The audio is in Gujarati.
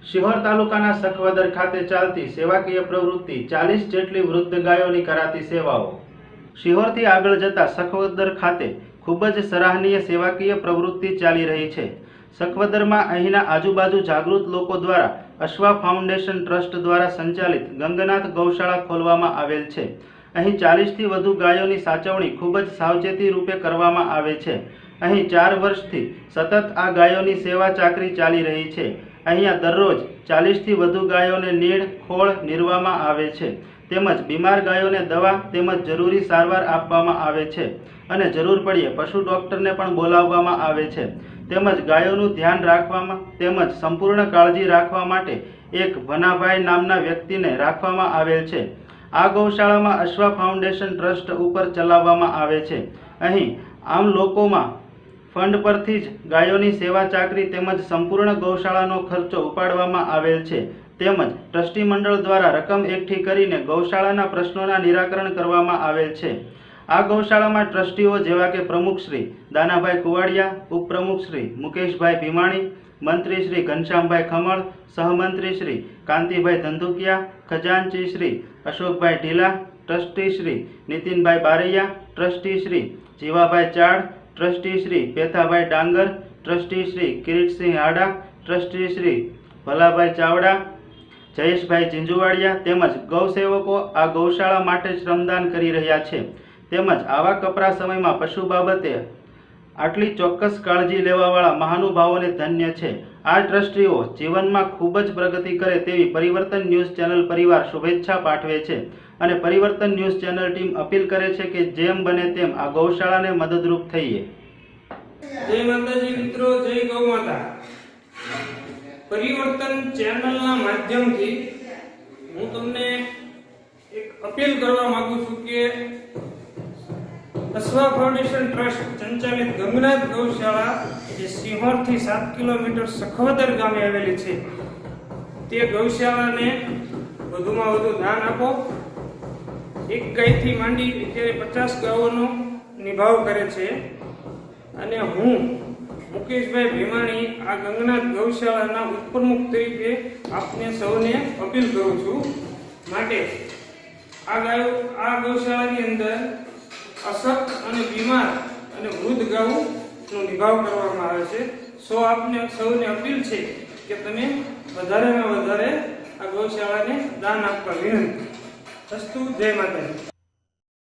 શિહોર તાલુકાના સખવદર ખાતે ચાલતી સેવાકીય પ્રવૃત્તિ 40 જેટલી વૃદ્ધ ગાયોની કરાતી સેવાઓ। શિહોરથી આગળ જતા સખવદર ખાતે ખૂબ જ સરાહનીય સેવાકીય પ્રવૃત્તિ ચાલી રહી છે। સખવદરમાં અહીંના આજુબાજુ જાગૃત લોકો દ્વારા અશ્વા ફાઉન્ડેશન ટ્રસ્ટ દ્વારા સંચાલિત ગંગનાથ ગૌશાળા ખોલવામાં આવેલ છે। અહીં 40થી વધુ ગાયોની સાચવણી ખૂબ જ સાવચેતી રૂપે કરવામાં આવે છે। અહીં 4 વર્ષથી સતત આ ગાયોની સેવા ચાકરી ચાલી રહી છે। અહીંયા દરરોજ 40થી વધુ ગાયોને નીણ ખોળ નીરવામાં આવે છે, તેમજ બીમાર ગાયોને દવા તેમજ જરૂરી સારવાર આપવામાં આવે છે અને જરૂર પડીએ પશુ ડોક્ટરને પણ બોલાવવામાં આવે છે। તેમજ ગાયોનું ધ્યાન રાખવામાં તેમજ સંપૂર્ણ કાળજી રાખવા માટે એક ભનાભાઈ નામના વ્યક્તિને રાખવામાં આવેલ છે। આ ગૌશાળામાં અશ્વા ફાઉન્ડેશન ટ્રસ્ટ ઉપર ચલાવવામાં આવે છે। અહીં આમ લોકોમાં ફંડ પરથી જ ગાયોની સેવા ચાકરી તેમજ સંપૂર્ણ ગૌશાળાનો ખર્ચો ઉપાડવામાં આવેલ છે। તેમજ ટ્રસ્ટી મંડળ દ્વારા રકમ એકઠી કરીને ગૌશાળાના પ્રશ્નોના નિરાકરણ કરવામાં આવેલ છે। આ ગૌશાળામાં ટ્રસ્ટીઓ જેવા કે પ્રમુખ શ્રી દાનાભાઈ કુવાડિયા, ઉપપ્રમુખ શ્રી મુકેશભાઈ ભીમાણી, મંત્રી શ્રી ઘનશ્યામભાઈ khaman, સહમંત્રી Shri Kantibhai ધંધુકિયા, ખજાનચી Shri Ashokbhai Dhila, trustee Shri Nitinbhai Baraiya, trustee Shri Jivabhai Chad, trustee Shri Pethabhai Dangar, trustee Shri Kiritsinh Hada, trustee Shri Bhalabhai Chavda, Jayeshbhai Zinzuvadiya તેમજ ગૌસેવકો આ ગૌશાળા માટે શ્રમદાન કરી રહ્યા છે। તેમજ આવા કપરા સમયમાં પશુ બાબતે આટલી ચોક્કસ કાળજી લેવાવાળા મહાનુભાવોને ધન્ય છે। આ ટ્રસ્ટીઓ જીવનમાં ખૂબ જ પ્રગતિ કરે તેવી પરિવર્તન ન્યૂઝ ચેનલ પરિવાર શુભેચ્છા પાઠવે છે અને પરિવર્તન ન્યૂઝ ચેનલ ટીમ અપીલ કરે છે કે જેમ બને તેમ આ ગૌશાળાને મદદરૂપ થઈએ। જય માતાજી મિત્રો, જય ગૌ માતા। પરિવર્તન ચેનલના માધ્યમથી હું તમને એક અપીલ કરવા માંગુ છું કે અશ્વા ફાઉન્ડેશન ટ્રસ્ટ સંચાલિત ગંગનાથ ગૌશાળા જે સિહોરથી 7 કિલોમીટર સખવદર ગામે આવેલી છે, તે ગૌશાળાને વધુમાં વધુ દાન આપો। એક ગાયથી માંડી અત્યારે 50 ગાયોનો નિભાવ કરે છે અને હું મુકેશભાઈ ભીમાણી આ ગંગનાથ ગૌશાળાના ઉપપ્રમુખ તરીકે આપને સૌને અપીલ કરું છું। માટે આ ગૌશાળાની અંદર અશક્ત અને બીમાર અને વૃદ્ધ ગાયોનો નિભાવ કરવામાં આવે છે। આપને સૌને અપીલ છે કે તમે વધારેમાં વધારે આ ગૌશાળાને દાન આપવા વિનંતી। અસ્તુ, જય માતાજી।